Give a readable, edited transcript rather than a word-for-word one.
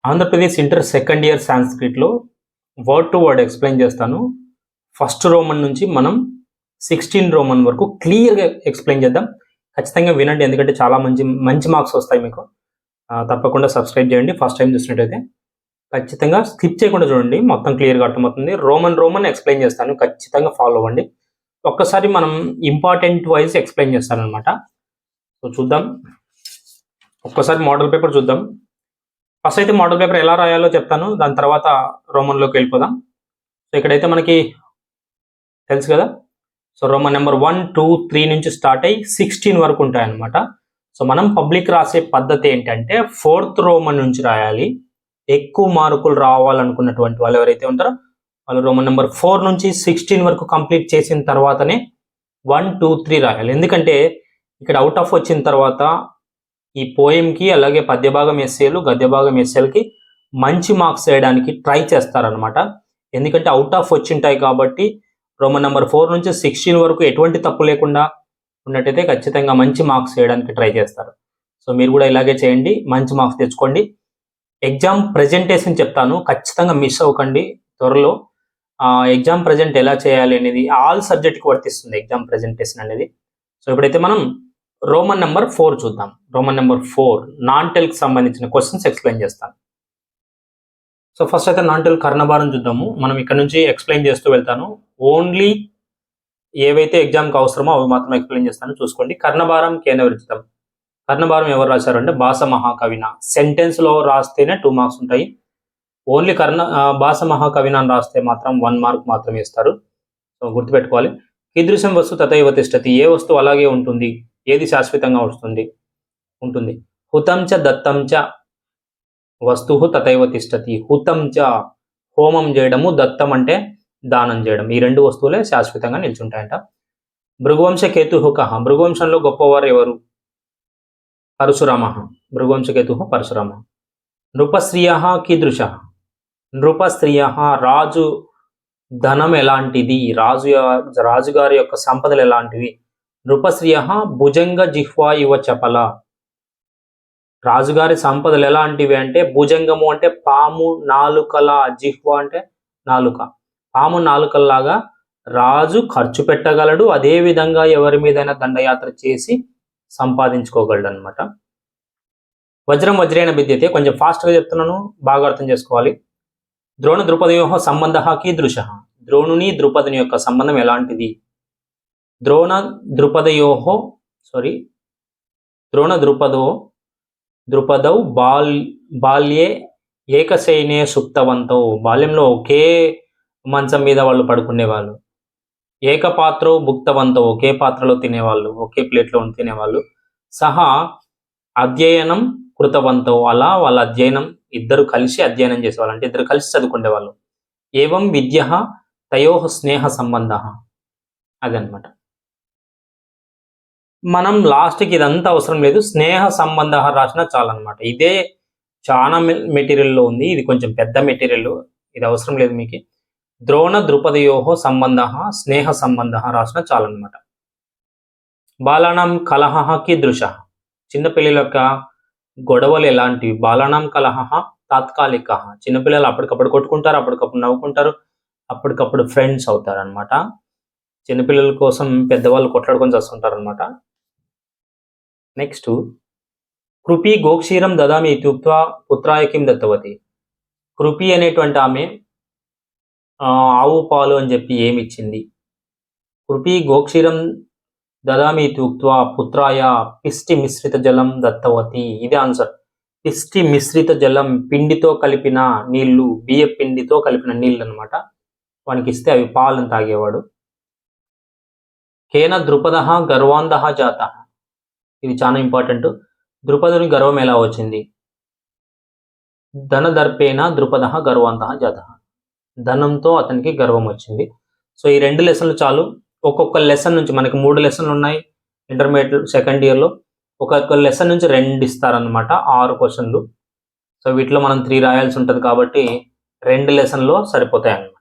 Andhra Pradesh inter second year సాంస్క్రిట్లో word to word explain చేస్తాను. First Roman నుంచి మనం 16 రోమన్ వరకు క్లియర్గా ఎక్స్ప్లెయిన్ చేద్దాం. ఖచ్చితంగా వినండి, ఎందుకంటే చాలా మంచి మార్క్స్ వస్తాయి మీకు. తప్పకుండా సబ్స్క్రైబ్ చేయండి. ఫస్ట్ టైం చూసినట్టయితే ఖచ్చితంగా స్కిప్ చేయకుండా చూడండి, మొత్తం క్లియర్గా అర్థమవుతుంది. రోమన్ ఎక్స్ప్లెయిన్ చేస్తాను, ఖచ్చితంగా ఫాలో అవ్వండి. ఒక్కసారి మనం ఇంపార్టెంట్ వైజ్ ఎక్స్ప్లెయిన్ చేస్తాను అనమాట. సో చూద్దాం, ఒక్కసారి మోడల్ పేపర్ చూద్దాం. ఫస్ట్ అయితే మోడల్ పేపర్ ఎలా రాయాలో చెప్తాను, దాని తర్వాత రోమన్లోకి వెళ్ళిపోదాం. సో ఇక్కడైతే మనకి తెలుసు కదా, సో రోమన్ నెంబర్ 1, 2, 3 నుంచి స్టార్ట్ అయ్యి 16 వరకు ఉంటాయన్నమాట. సో మనం పబ్లిక్ రాసే పద్ధతి ఏంటంటే 4th రోమన్ నుంచి రాయాలి. ఎక్కువ మార్కులు రావాలనుకున్నటువంటి వాళ్ళు ఎవరైతే ఉంటారో వాళ్ళు రోమన్ నెంబర్ 4 నుంచి 16 వరకు కంప్లీట్ చేసిన తర్వాతనే 1, 2, 3 రాయాలి. ఎందుకంటే ఇక్కడ అవుట్ ఆఫ్ వచ్చిన తర్వాత ఈ పోయంకి అలాగే పద్యభాగం ఎస్ఏలు గద్యభాగం ఎస్ఏలకి మంచి మార్క్స్ వేయడానికి ట్రై చేస్తారనమాట. ఎందుకంటే అవుట్ ఆఫ్ వచ్చింటాయి కాబట్టి రోమన్ నెంబర్ 4 నుంచి 16 వరకు ఎటువంటి తప్పు లేకుండా ఉన్నట్టయితే ఖచ్చితంగా మంచి మార్క్స్ వేయడానికి ట్రై చేస్తారు. సో మీరు కూడా ఇలాగే చేయండి, మంచి మార్క్స్ తెచ్చుకోండి. ఎగ్జామ్ ప్రెజెంటేషన్ చెప్తాను, ఖచ్చితంగా మిస్ అవ్వకండి. త్వరలో ఎగ్జామ్ ప్రెజెంట్ ఎలా చేయాలి అనేది ఆల్ సబ్జెక్ట్కి వర్తిస్తుంది ఎగ్జామ్ ప్రెజెంటేషన్ అనేది. సో ఇప్పుడైతే మనం రోమన్ నెంబర్ 4 చూద్దాం. రోమన్ నెంబర్ 4 నాన్ టెల్కి సంబంధించిన క్వశ్చన్స్ ఎక్స్ప్లెయిన్ చేస్తాను. సో ఫస్ట్ అయితే నాన్ టెల్ కర్ణభారం చూద్దాము. మనం ఇక్కడ నుంచి ఎక్స్ప్లెయిన్ చేస్తూ వెళ్తాను. ఓన్లీ ఏవైతే ఎగ్జామ్కి అవసరమో అవి మాత్రం ఎక్స్ప్లెయిన్ చేస్తాను, చూసుకోండి. కర్ణభారం కేంద్ర విరచితం. కర్ణభారం ఎవరు రాశారంటే భాస మహాకవిన. సెంటెన్స్లో రాస్తేనే 2 మార్క్స్ ఉంటాయి. ఓన్లీ భాస మహాకవిన అని రాస్తే మాత్రం 1 మార్క్ మాత్రమే ఇస్తారు. సో గుర్తుపెట్టుకోవాలి. కీదృశం వస్తు తథైవ తిష్టతి. ఏ వస్తువు అలాగే ఉంటుంది, ఏది శాశ్వతంగా ఉంటుంది. హుతంచ దత్తంచ వస్తువు తథైవ తిష్టతి. హుతంచ హోమం చేయడము, దత్తం అంటే దానం చేయడం. ఈ 2 వస్తువులే శాశ్వతంగా నిల్చుంటాయంట. భృగువంశ కేతు కహ. భృగువంశంలో గొప్పవారు ఎవరు? పరశురామ. భృగువంశకేతు పరశురామ. నృపశ్రియ కీదృశ. నృపశ్రియ రాజు ధనం ఎలాంటిది, రాజుగారి యొక్క సంపదలు ఎలాంటివి? నృపశ్రియ భుజంగ జిహ్వా ఇవ చపల. రాజుగారి సంపదలు ఎలాంటివి అంటే భుజంగము అంటే పాము నాలుకల, జిహ్వా అంటే నాలుక. పాము నాలుకల్లాగా రాజు ఖర్చు పెట్టగలడు, అదే విధంగా ఎవరి మీదైనా దండయాత్ర చేసి సంపాదించుకోగలడు అనమాట. వజ్రం వజ్రేణ విద్యతే. కొంచెం ఫాస్ట్గా చెప్తున్నాను, బాగా అర్థం చేసుకోవాలి. ద్రోణ ద్రుపదయో సంబంధ కీదృశ. ద్రోణుని ద్రుపదుని యొక్క సంబంధం ఎలాంటిది? ద్రోణ ద్రుపదౌ బాల్యే ఏకశయనే సుప్తవంతో. బాల్యంలో ఒకే మంచం మీద వాళ్ళు పడుకునేవాళ్ళు. ఏకపాత్రో భుక్తవంతో. ఒకే పాత్రలో తినేవాళ్ళు, ఒకే ప్లేట్లో తినేవాళ్ళు. సహా అధ్యయనం కృతవంతో. అలా వాళ్ళ అధ్యయనం, ఇద్దరు కలిసి అధ్యయనం చేసేవాళ్ళు, అంటే ఇద్దరు కలిసి చదువుకునేవాళ్ళు. ఏవం విద్య తయో స్నేహ సంబంధ. అదనమాట. మనం లాస్ట్కి ఇదంతా అవసరం లేదు, స్నేహ సంబంధ రాసినా చాలన్నమాట. ఇదే చాలా మెటీరియల్లో ఉంది, ఇది కొంచెం పెద్ద మెటీరియల్, ఇది అవసరం లేదు మీకు. ద్రోణ ద్రుపదయో సంబంధ స్నేహ సంబంధ రాసిన చాలన్నమాట. బాలానాం కలహ కీదృశ. చిన్నపిల్లల యొక్క గొడవలు ఎలాంటివి? బాలానాం కలహ తాత్కాలిక. చిన్నపిల్లలు అప్పటికప్పుడు కొట్టుకుంటారు, అప్పటికప్పుడు నవ్వుకుంటారు, అప్పటికప్పుడు ఫ్రెండ్స్ అవుతారు అనమాట. చిన్నపిల్లల కోసం పెద్దవాళ్ళు కొట్లాడుకొని చేస్తుంటారు అనమాట. నెక్స్ట్, కృపి గోక్షీరం దదామి ఇత్యుక్త్వా పుత్రాయ కిం దత్తవతి. కృపి అనేటువంటి ఆమె ఆవు పాలు అని చెప్పి ఏమి ఇచ్చింది? కృపి గోక్షీరం దదామి ఇత్యుక్త్వా పుత్రాయ పిష్టి మిశ్రిత జలం దత్తవతి. ఇదే ఆన్సర్. పిష్టి మిశ్రిత జలం, పిండితో కలిపిన నీళ్లు, బియ్య పిండితో కలిపిన నీళ్ళు అనమాట. వానికి ఇస్తే అవి పాలను తాగేవాడు. కేన ద్రుపద గర్వాంధ జాత. ఇది చాలా ఇంపార్టెంట్. ద్రుపదుని గర్వం ఎలా వచ్చింది? ధనదర్పేన ద్రుపద గర్వాంధ జాత. ధనంతో అతనికి గర్వం వచ్చింది. సో ఈ 2 లెసన్లు చాలు. ఒక్కొక్క లెసన్ నుంచి మనకి 3 లెసన్లు ఉన్నాయి ఇంటర్మీడియట్ సెకండ్ ఇయర్లో. ఒక్కొక్క లెసన్ నుంచి 2 ఇస్తారనమాట, 6 క్వశ్చన్లు. సో వీటిలో మనం 3 రాయాల్సి ఉంటుంది కాబట్టి 2 లెసన్లో సరిపోతాయి అన్నమాట.